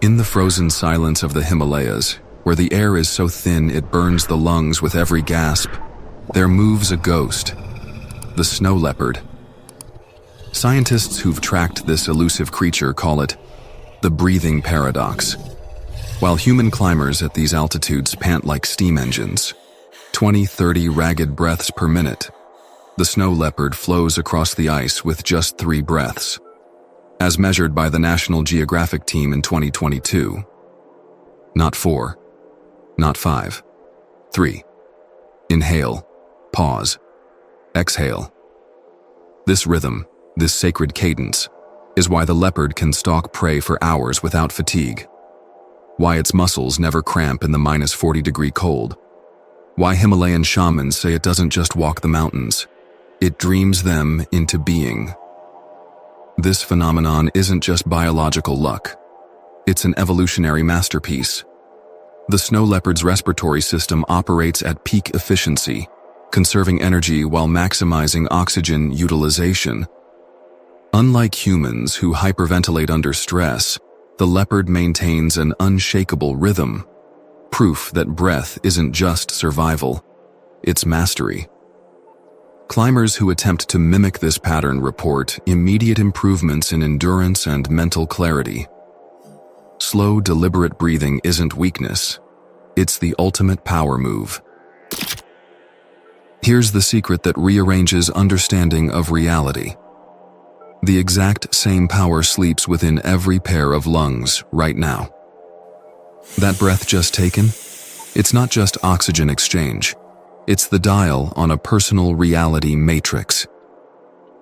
In the frozen silence of the Himalayas, where the air is so thin it burns the lungs with every gasp, there moves a ghost, the snow leopard. Scientists who've tracked this elusive creature call it the breathing paradox. While human climbers at these altitudes pant like steam engines, 20-30 ragged breaths per minute, the snow leopard flows across the ice with just 3 breaths, as measured by the National Geographic team in 2022. Not 4, not 5, 3. Inhale, pause, exhale. This rhythm, this sacred cadence, is why the leopard can stalk prey for hours without fatigue, why its muscles never cramp in the -40-degree cold, why Himalayan shamans say it doesn't just walk the mountains, it dreams them into being. This phenomenon isn't just biological luck. It's an evolutionary masterpiece. The snow leopard's respiratory system operates at peak efficiency, conserving energy while maximizing oxygen utilization. Unlike humans who hyperventilate under stress, the leopard maintains an unshakable rhythm, proof that breath isn't just survival, it's mastery. Climbers who attempt to mimic this pattern report immediate improvements in endurance and mental clarity. Slow, deliberate breathing isn't weakness. It's the ultimate power move. Here's the secret that rearranges understanding of reality. The exact same power sleeps within every pair of lungs right now. That breath just taken? It's not just oxygen exchange. It's the dial on a personal reality matrix.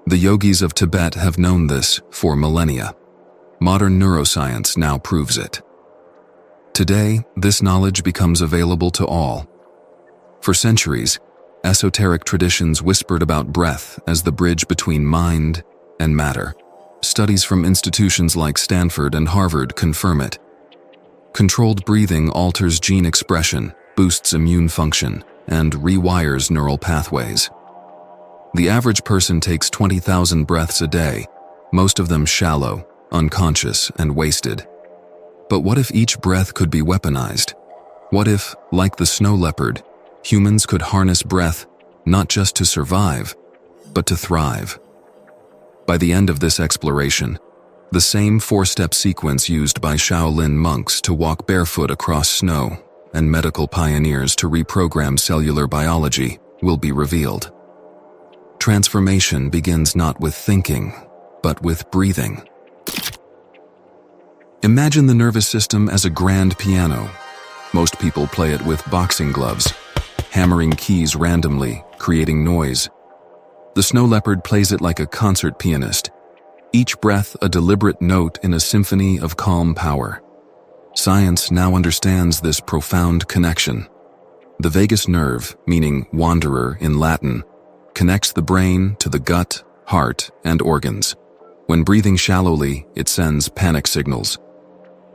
The yogis of Tibet have known this for millennia. Modern neuroscience now proves it. Today, this knowledge becomes available to all. For centuries, esoteric traditions whispered about breath as the bridge between mind and matter. Studies from institutions like Stanford and Harvard confirm it. Controlled breathing alters gene expression, boosts immune function, and rewires neural pathways. The average person takes 20,000 breaths a day, most of them shallow, unconscious, and wasted. But what if each breath could be weaponized? What if, like the snow leopard, humans could harness breath not just to survive, but to thrive? By the end of this exploration, the same 4-step sequence used by Shaolin monks to walk barefoot across snow and medical pioneers to reprogram cellular biology will be revealed. Transformation begins not with thinking, but with breathing. Imagine the nervous system as a grand piano. Most people play it with boxing gloves, hammering keys randomly, creating noise. The snow leopard plays it like a concert pianist, each breath a deliberate note in a symphony of calm power. Science now understands this profound connection. The vagus nerve, meaning wanderer in Latin, connects the brain to the gut, heart, and organs. When breathing shallowly, it sends panic signals.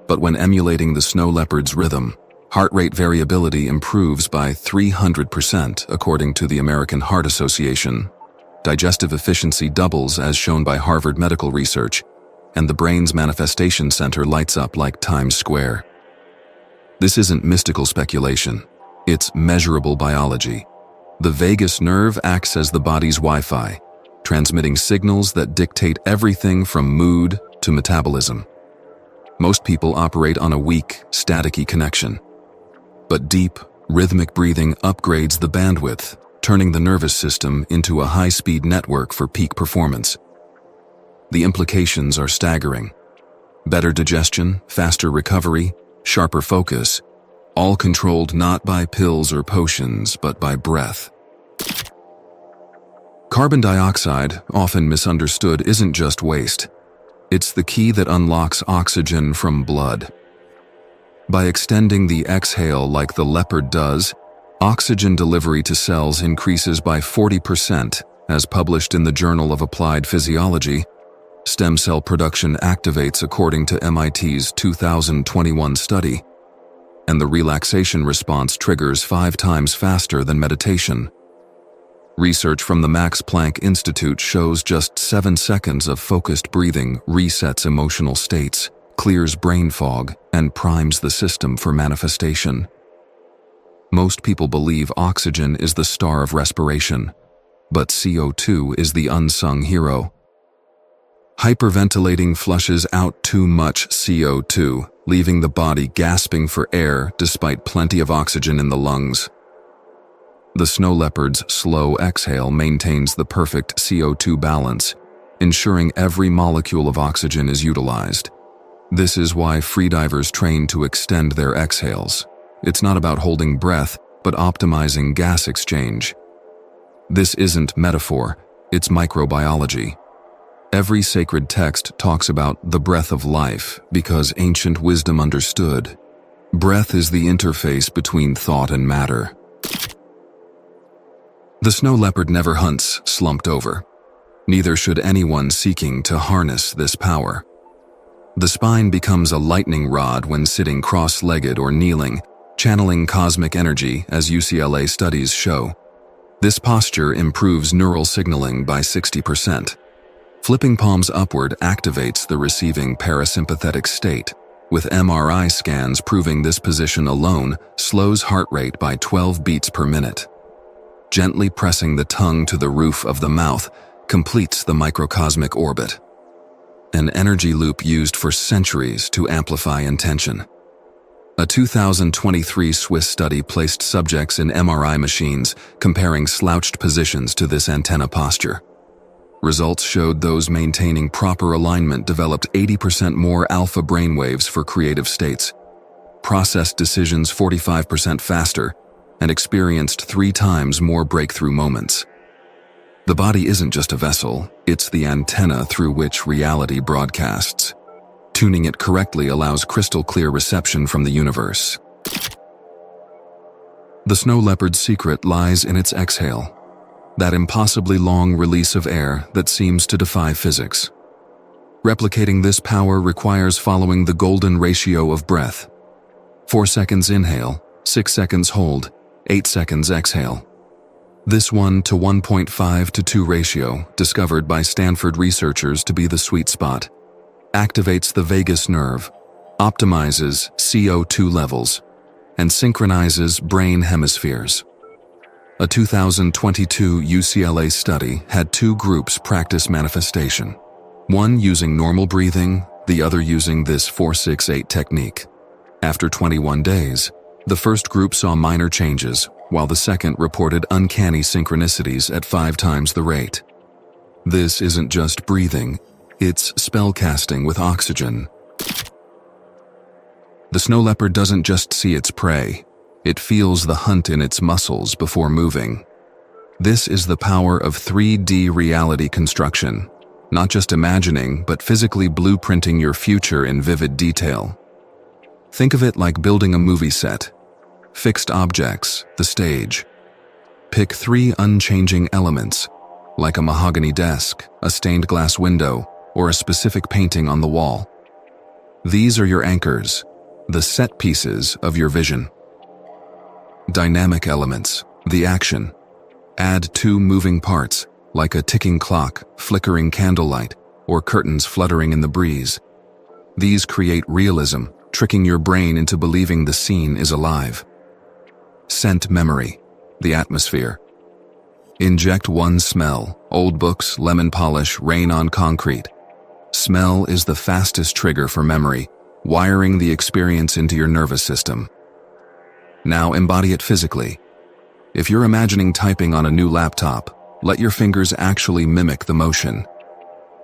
But when emulating the snow leopard's rhythm, heart rate variability improves by 300% according to the American Heart Association. Digestive efficiency doubles as shown by Harvard Medical Research, and the brain's manifestation center lights up like Times Square. This isn't mystical speculation. It's measurable biology. The vagus nerve acts as the body's Wi-Fi, transmitting signals that dictate everything from mood to metabolism. Most people operate on a weak, staticky connection. But deep, rhythmic breathing upgrades the bandwidth, turning the nervous system into a high-speed network for peak performance. The implications are staggering. Better digestion, faster recovery, sharper focus, all controlled not by pills or potions, but by breath. Carbon dioxide, often misunderstood, isn't just waste. It's the key that unlocks oxygen from blood. By extending the exhale like the leopard does, oxygen delivery to cells increases by 40%, as published in the Journal of Applied Physiology. Stem cell production activates according to MIT's 2021 study, and the relaxation response triggers 5 times faster than meditation. Research from the Max Planck Institute shows just 7 seconds of focused breathing resets emotional states, clears brain fog, and primes the system for manifestation. Most people believe oxygen is the star of respiration, but CO2 is the unsung hero. Hyperventilating flushes out too much CO2, leaving the body gasping for air despite plenty of oxygen in the lungs. The snow leopard's slow exhale maintains the perfect CO2 balance, ensuring every molecule of oxygen is utilized. This is why freedivers train to extend their exhales. It's not about holding breath, but optimizing gas exchange. This isn't metaphor, it's microbiology. Every sacred text talks about the breath of life because ancient wisdom understood. Breath is the interface between thought and matter. The snow leopard never hunts slumped over. Neither should anyone seeking to harness this power. The spine becomes a lightning rod when sitting cross-legged or kneeling, channeling cosmic energy, as UCLA studies show. This posture improves neural signaling by 60%. Flipping palms upward activates the receiving parasympathetic state, with MRI scans proving this position alone slows heart rate by 12 beats per minute. Gently pressing the tongue to the roof of the mouth completes the microcosmic orbit, an energy loop used for centuries to amplify intention. A 2023 Swiss study placed subjects in MRI machines comparing slouched positions to this antenna posture. Results showed those maintaining proper alignment developed 80% more alpha brainwaves for creative states, processed decisions 45% faster, and experienced 3 times more breakthrough moments. The body isn't just a vessel, it's the antenna through which reality broadcasts. Tuning it correctly allows crystal clear reception from the universe. The snow leopard's secret lies in its exhale, that impossibly long release of air that seems to defy physics. Replicating this power requires following the golden ratio of breath. 4 seconds inhale, 6 seconds hold, 8 seconds exhale. This 1 to 1.5 to 2 ratio, discovered by Stanford researchers to be the sweet spot, activates the vagus nerve, optimizes CO2 levels, and synchronizes brain hemispheres. A 2022 UCLA study had 2 groups practice manifestation, one using normal breathing, the other using this 4-6-8 technique. After 21 days, the first group saw minor changes, while the second reported uncanny synchronicities at 5 times the rate. This isn't just breathing, it's spellcasting with oxygen. The snow leopard doesn't just see its prey, it feels the hunt in its muscles before moving. This is the power of 3D reality construction, not just imagining, but physically blueprinting your future in vivid detail. Think of it like building a movie set. Fixed objects, the stage. Pick 3 unchanging elements, like a mahogany desk, a stained glass window, or a specific painting on the wall. These are your anchors, the set pieces of your vision. Dynamic elements, the action. Add 2 moving parts, like a ticking clock, flickering candlelight, or curtains fluttering in the breeze. These create realism, tricking your brain into believing the scene is alive. Scent memory, the atmosphere. Inject 1 smell, old books, lemon polish, rain on concrete. Smell is the fastest trigger for memory, wiring the experience into your nervous system. Now embody it physically. If you're imagining typing on a new laptop, let your fingers actually mimic the motion.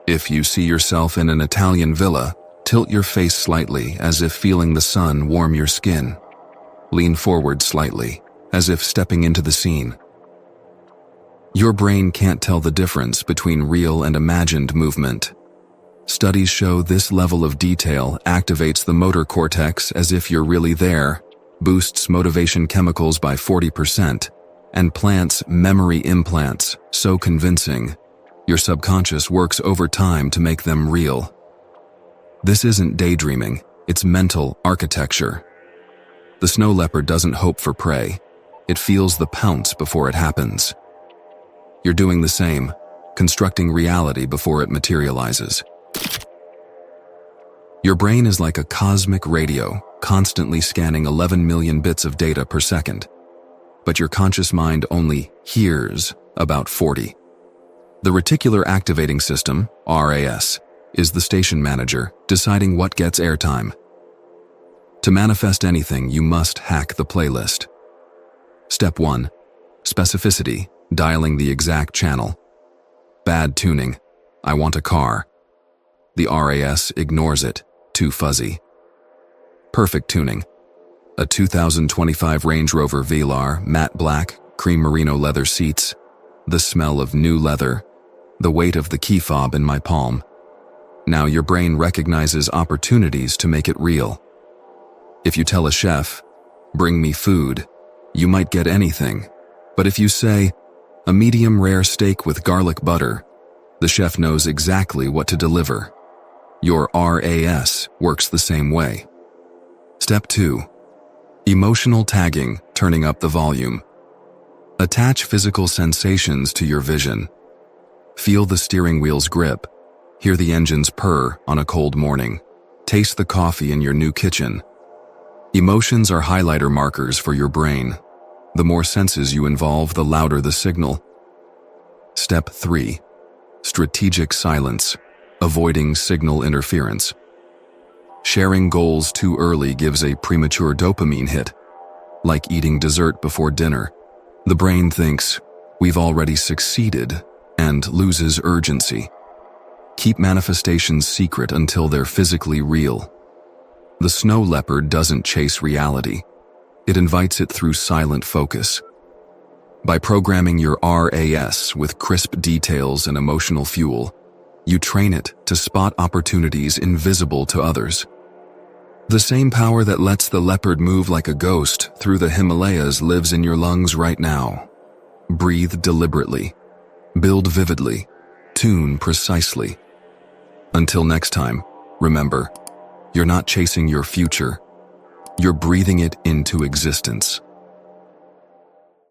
If you see yourself in an Italian villa, tilt your face slightly as if feeling the sun warm your skin. Lean forward slightly, as if stepping into the scene. Your brain can't tell the difference between real and imagined movement. Studies show this level of detail activates the motor cortex as if you're really there, boosts motivation chemicals by 40%, and plants memory implants so convincing, your subconscious works overtime to make them real. This isn't daydreaming, it's mental architecture. The snow leopard doesn't hope for prey. It feels the pounce before it happens. You're doing the same, constructing reality before it materializes. Your brain is like a cosmic radio, constantly scanning 11 million bits of data per second. But your conscious mind only hears about 40. The reticular activating system, RAS, is the station manager, deciding what gets airtime. To manifest anything, you must hack the playlist. Step 1. Specificity, dialing the exact channel. Bad tuning, I want a car. The RAS ignores it, too fuzzy. Perfect tuning, a 2025 Range Rover Velar, matte black, cream merino leather seats, the smell of new leather, the weight of the key fob in my palm. Now your brain recognizes opportunities to make it real. If you tell a chef, bring me food, you might get anything. But if you say, a medium rare steak with garlic butter, the chef knows exactly what to deliver. Your RAS works the same way. Step 2. Emotional tagging, turning up the volume. Attach physical sensations to your vision. Feel the steering wheel's grip. Hear the engines purr on a cold morning. Taste the coffee in your new kitchen. Emotions are highlighter markers for your brain. The more senses you involve, the louder the signal. Step 3. Strategic silence, avoiding signal interference. Sharing goals too early gives a premature dopamine hit. Like eating dessert before dinner, the brain thinks, we've already succeeded, and loses urgency. Keep manifestations secret until they're physically real. The snow leopard doesn't chase reality. It invites it through silent focus. By programming your RAS with crisp details and emotional fuel, you train it to spot opportunities invisible to others. The same power that lets the leopard move like a ghost through the Himalayas lives in your lungs right now. Breathe deliberately. Build vividly. Tune precisely. Until next time, remember, you're not chasing your future. You're breathing it into existence.